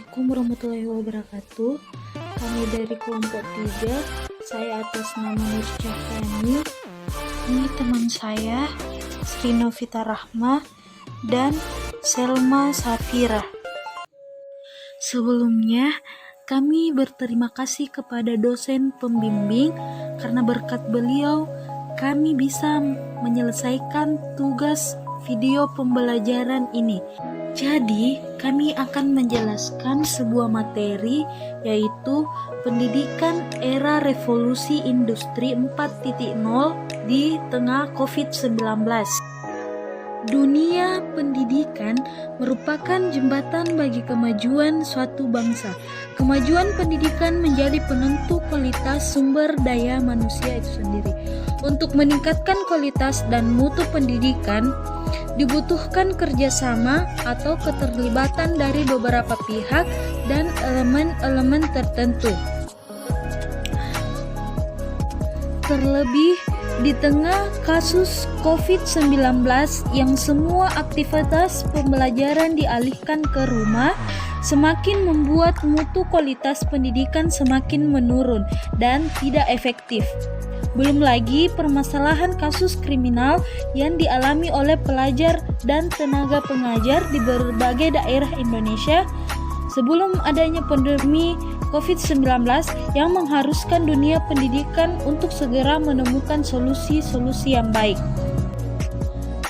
Assalamualaikum warahmatullahi wabarakatuh. Kami dari kelompok 3, saya atas nama Nur Cahayani. Ini teman saya, Sri Novita Rahma dan Selma Safira. Sebelumnya, kami berterima kasih kepada dosen pembimbing karena berkat beliau kami bisa menyelesaikan tugas video pembelajaran ini. Jadi, kami akan menjelaskan sebuah materi yaitu pendidikan era revolusi industri 4.0 di tengah COVID-19. Dunia pendidikan merupakan jembatan bagi kemajuan suatu bangsa. Kemajuan pendidikan menjadi penentu kualitas sumber daya manusia itu sendiri. Untuk meningkatkan kualitas dan mutu pendidikan, dibutuhkan kerjasama atau keterlibatan dari beberapa pihak dan elemen-elemen tertentu. Terlebih di tengah kasus COVID-19 yang semua aktivitas pembelajaran dialihkan ke rumah, semakin membuat mutu kualitas pendidikan semakin menurun dan tidak efektif. Belum lagi permasalahan kasus kriminal yang dialami oleh pelajar dan tenaga pengajar di berbagai daerah Indonesia sebelum adanya pandemi COVID-19 yang mengharuskan dunia pendidikan untuk segera menemukan solusi-solusi yang baik.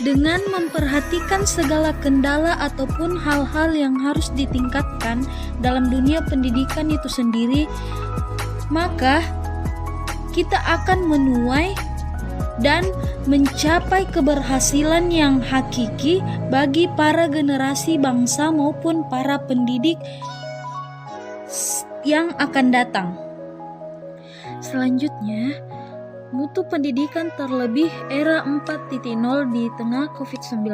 Dengan memperhatikan segala kendala ataupun hal-hal yang harus ditingkatkan dalam dunia pendidikan itu sendiri, maka kita akan menuai dan mencapai keberhasilan yang hakiki bagi para generasi bangsa maupun para pendidik yang akan datang. Selanjutnya, mutu pendidikan terlebih era 4.0 di tengah COVID-19.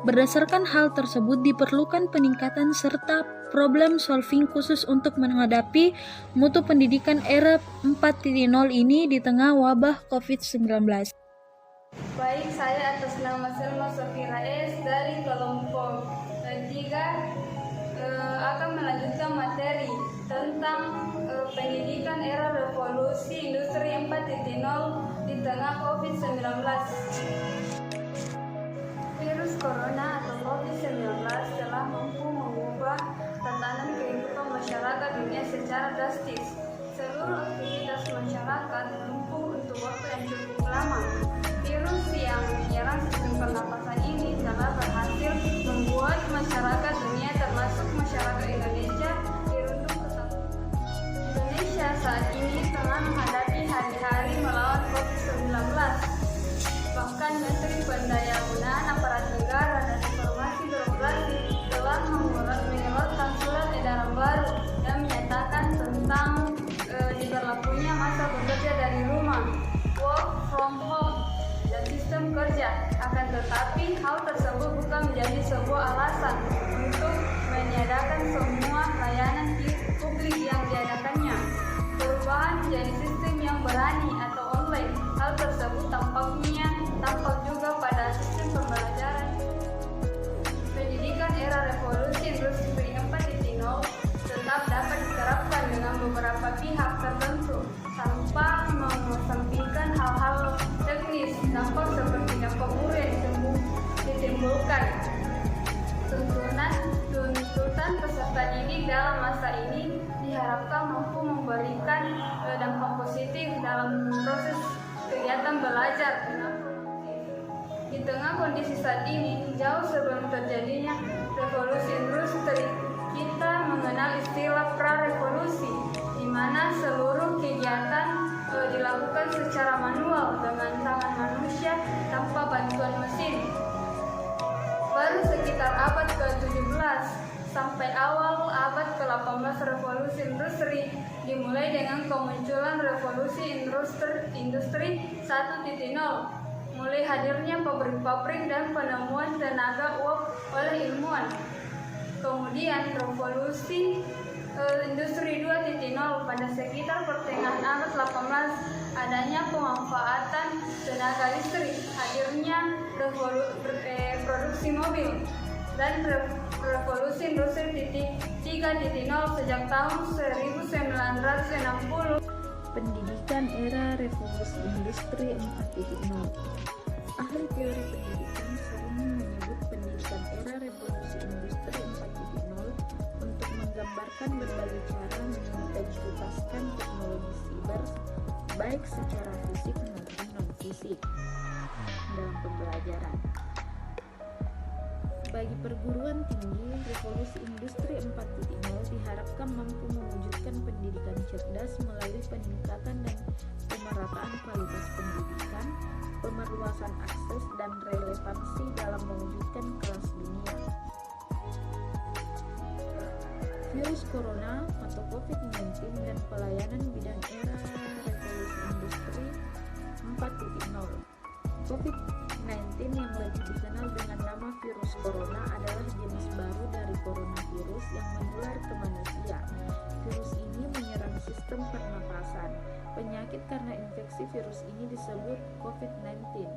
Berdasarkan hal tersebut diperlukan peningkatan serta problem solving khusus untuk menghadapi mutu pendidikan era 4.0 ini di tengah wabah COVID-19. Baik, saya atas nama Selma Safira S dari kelompok 3 akan melanjutkan materi tentang pendidikan era revolusi industri 4.0 di tengah COVID-19. Virus corona atau COVID-19 telah mampu mengubah tatanan kehidupan masyarakat dunia secara drastis. Seluruh aktivitas masyarakat lumpuh untuk waktu yang cukup lama. Virus yang menyerang sistem pernapasan ini telah berhasil membuat masyarakat dunia termasuk masyarakat Indonesia dirundung ketakutan. Indonesia saat ini tengah menghadapi hari-hari melawan COVID-19. Bahkan Menteri Pendayaan Aparat Negara dan Informasi Birokrasi telah mengeluarkan surat edaran baru yang menyatakan tentang diberlakunya masa bekerja dari rumah, work from home, dan sistem kerja. Akan tetapi hal tersebut bukan menjadi sebuah alasan untuk meniadakan semua layanan publik yang diadakannya. Perubahan menjadi sistem yang berani atau online. Hal tersebut tampak juga pada sistem pembelajaran. Pendidikan era revolusi industri 4.0 tetap dapat diterapkan dengan beberapa pihak tertentu tanpa mengesampingkan hal-hal teknis dampak seperti dampak buruk yang ditimbulkan. Tuntutan peserta didik dalam masa ini diharapkan mampu memberikan dampak positif dalam proses kegiatan belajar dengan produktif. Di tengah kondisi saat ini, jauh sebelum terjadinya revolusi industri, kita mengenal istilah pra-revolusi, di mana seluruh kegiatan dilakukan secara manual dengan tangan manusia tanpa bantuan mesin. Baru sekitar abad ke-17 sampai awal abad ke-18 revolusi industri dimulai dengan kemunculan revolusi industri 1.0, mulai hadirnya pabrik-pabrik dan penemuan tenaga uap oleh ilmuwan. Kemudian revolusi industri 2.0 pada sekitar pertengahan abad 18, adanya pemanfaatan tenaga listrik, hadirnya produksi mobil. dan revolusi industri 3.0 sejak tahun 1960. Pendidikan era revolusi industri 4.0. Ahli teori pendidikan sering menyebut pendidikan era revolusi industri 4.0 untuk menggambarkan berbagai cara mengintegritaskan teknologi siber baik secara fisik maupun non-fisik dalam pembelajaran. Bagi perguruan tinggi, revolusi industri 4.0 diharapkan mampu mewujudkan pendidikan cerdas melalui peningkatan dan pemerataan kualitas pendidikan, pemerluasan akses dan relevansi dalam mewujudkan kelas dunia. Virus corona atau COVID-19 dan pelayanan bidang era revolusi industri 4.0. COVID-19 yang lebih dikenal dengan nama virus corona adalah jenis baru dari coronavirus yang menular ke manusia. Virus ini menyerang sistem pernapasan. Penyakit karena infeksi virus ini disebut COVID-19.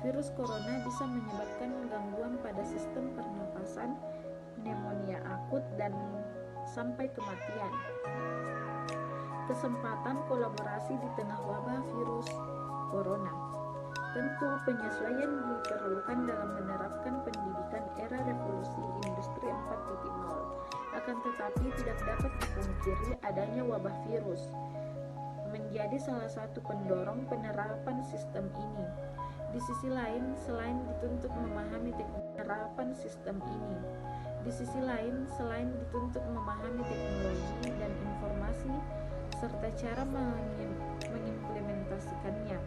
Virus corona bisa menyebabkan gangguan pada sistem pernapasan, pneumonia akut, dan sampai kematian. Kesempatan kolaborasi di tengah wabah virus corona. Tentu penyesuaian diperlukan dalam menerapkan pendidikan era revolusi industri 4.0. Akan tetapi tidak dapat dipungkiri adanya wabah virus menjadi salah satu pendorong penerapan sistem ini. Di sisi lain, selain dituntut memahami penerapan sistem ini, teknologi dan informasi serta cara mengimplementasikannya,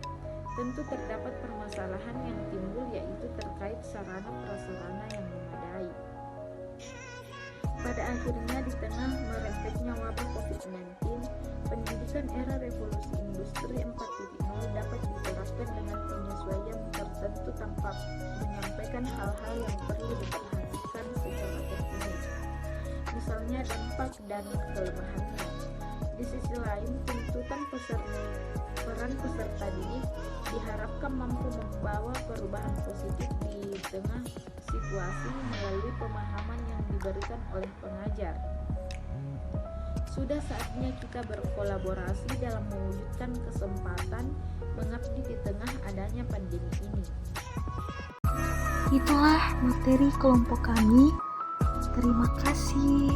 tentu terdapat permasalahan yang timbul, yaitu terkait sarana-prasarana yang memadai. Pada akhirnya, di tengah merembetnya wabah COVID-19, pendidikan era revolusi industri 4.0 dapat diterapkan dengan penyesuaian tertentu tanpa menyampaikan hal-hal yang perlu diperhatikan secara teknis, misalnya dampak dan kelemahannya. Di sisi lain, tuntutan peran peserta didik diharapkan mampu membawa perubahan positif di tengah situasi melalui pemahaman yang diberikan oleh pengajar. Sudah saatnya kita berkolaborasi dalam mewujudkan kesempatan mengabdi di tengah adanya pandemi ini. Itulah materi kelompok kami. Terima kasih.